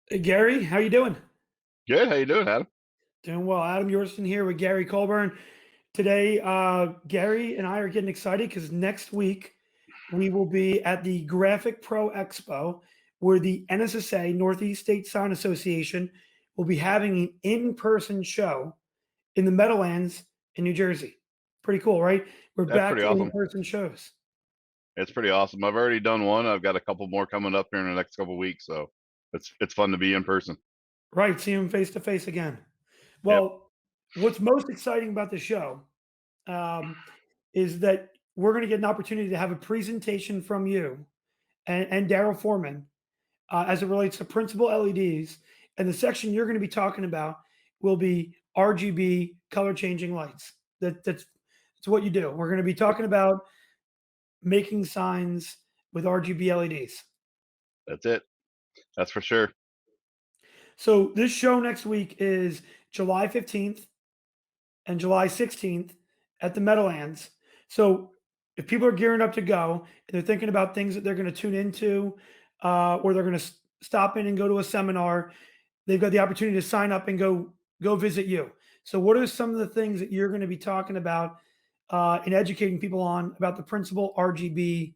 Hey Gary, how you doing? Good. How you doing, Adam? Doing well. Adam Yorston here with Gary Colburn. Today, Gary and I are getting excited because next week we will be at the Graphic Pro Expo, where the NSSA Northeast State Sound Association will be having an in-person show in the Meadowlands in New Jersey. Pretty cool, right? We're That's back pretty to awesome. in-person shows. It's pretty awesome. I've already done one. I've got a couple more coming up here in the next couple weeks, so it's fun to be in person. Right, see them face to face again. Yep. Well, what's most exciting about the show um, is that we're going to get an opportunity to have a presentation from you and Daryl Foreman as it relates to principal LEDs. And the section you're going to be talking about will be RGB color changing lights. That's what you do. We're going to be talking about making signs with RGB LEDs. That's it. That's for sure. So this show next week is July 15th and July 16th at the Meadowlands. So if people are gearing up to go and they're thinking about things that they're going to tune into, or they're going to stop in and go to a seminar, they've got the opportunity to sign up and go visit you. So, what are some of the things that you're going to be talking about and educating people on about the principal RGB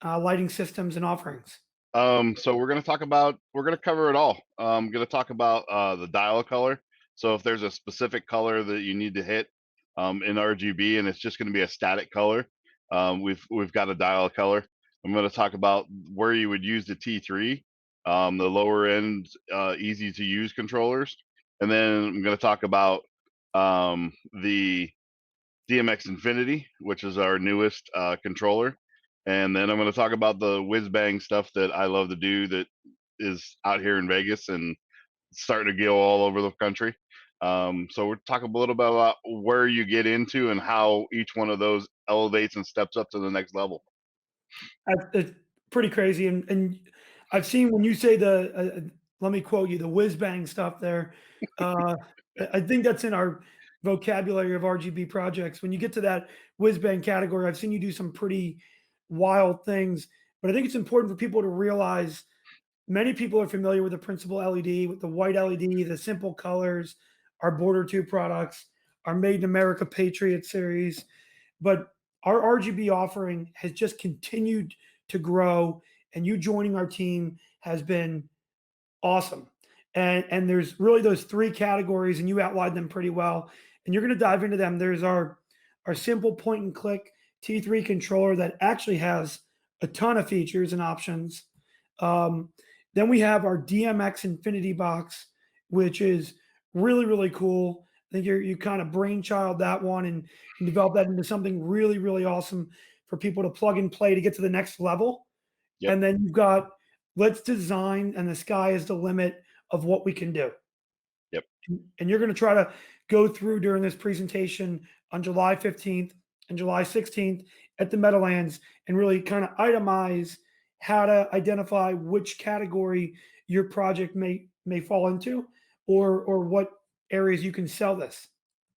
lighting systems and offerings? So we're gonna cover it all. I'm gonna talk about the dial color. So if there's a specific color that you need to hit in RGB and it's just gonna be a static color, we've got a dial color. I'm gonna talk about where you would use the T3, the lower end, easy to use controllers, and then I'm gonna talk about the DMX Infinity, which is our newest controller. And then I'm going to talk about the whiz bang stuff that I love to do that is out here in Vegas and starting to go all over the country. So we're talking a little bit about where you get into and how each one of those elevates and steps up to the next level. It's pretty crazy, and I've seen when you say let me quote you, the whiz bang stuff there, uh, I think that's in our vocabulary of RGB projects. When you get to that whiz bang category, I've seen you do some pretty wild things, but I think it's important for people to realize many people are familiar with the principal LED, with the white LED, the simple colors, our Border 2 products, our Made in America Patriot series, but our RGB offering has just continued to grow, and you joining our team has been awesome. And there's really those three categories, and you outlined them pretty well. And you're going to dive into them. There's our simple point and click T3 controller that actually has a ton of features and options. Um, then we have our DMX Infinity Box, which is really cool. I think you kind of brainchild that one and develop that into something really awesome for people to plug and play to get to the next level. Yep. And then you've got let's design and the sky is the limit of what we can do. Yep. And you're going to try to go through during this presentation on July 15th and July 16th at the Meadowlands and really kind of itemize how to identify which category your project may fall into or what areas you can sell this.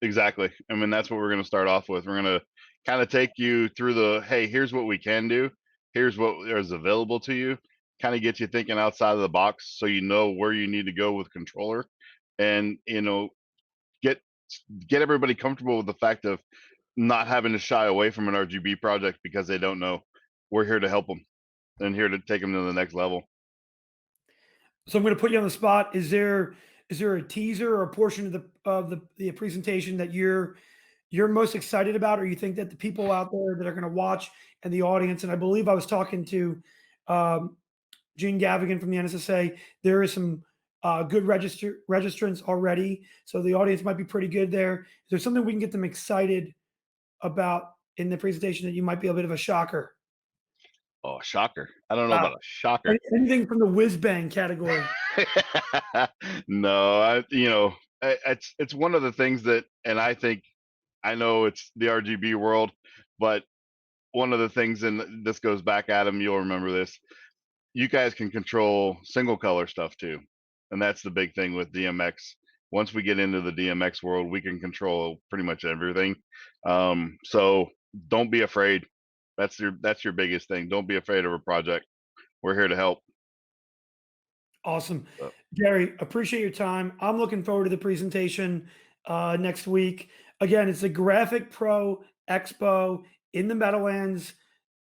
Exactly. I mean, that's what we're going to start off with. We're going to kind of take you through the hey, here's what we can do, here's what is available to you, kind of get you thinking outside of the box so you know where you need to go with controller and get get everybody comfortable with the fact of not having to shy away from an RGB project because they don't know. We're here to help them and here to take them to the next level. So I'm going to put you on the spot. Is there a teaser or a portion of the presentation that you're most excited about, or you think that the people out there that are going to watch and the audience, and I believe I was talking to um, Gene Gavigan from the NSSA, there is some good registrants already, so the audience might be pretty good there. Is there something we can get them excited about in the presentation that you might be a bit of a shocker? Oh, shocker. I don't know about a shocker. Anything from the whiz bang category? No, it's one of the things that, and I think I know it's the RGB world, but one of the things, and this goes back, Adam, you'll remember this. You guys can control single color stuff too, and that's the big thing with DMX. Once we get into the DMX world, we can control pretty much everything. So don't be afraid. That's your biggest thing. Don't be afraid of a project. We're here to help. Awesome. So Gary, appreciate your time. I'm looking forward to the presentation next week. Again, it's the Graphic Pro Expo in the Meadowlands,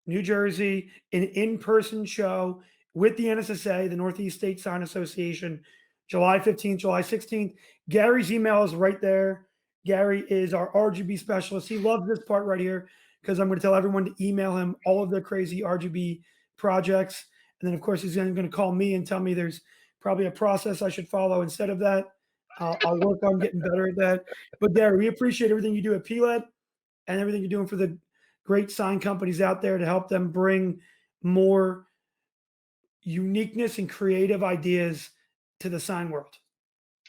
New Jersey, an in-person show with the NSSA, the Northeast State Sign Association, July 15th, July 16th. Gary's email is right there. Gary is our RGB specialist. He loves this part right here because I'm going to tell everyone to email him all of their crazy RGB projects. And then, of course, he's going to call me and tell me there's probably a process I should follow instead of that. I'll work on getting better at that. But Gary, we appreciate everything you do at PLED and everything you're doing for the great sign companies out there to help them bring more uniqueness and creative ideas to the sign world.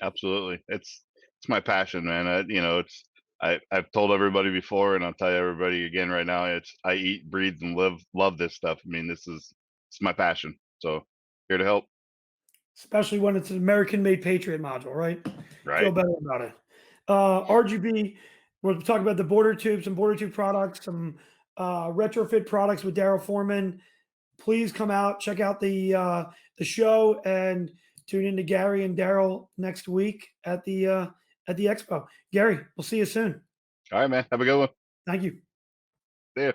absolutely, it's my passion, man. It's I've told everybody before, and I'll tell everybody again right now. It's I eat, breathe, and love this stuff. I mean, it's my passion. So here to help. Especially when it's an American-made Patriot module, right? Feel Right. better about it. RGB, we'll talk about the border tube, some border tube products, some retrofit products with Daryl Foreman. Please come out, check out the show, and tune in to Gary and Daryl next week at the expo. Gary, we'll see you soon. All right, man. Have a good one. Thank you. See ya.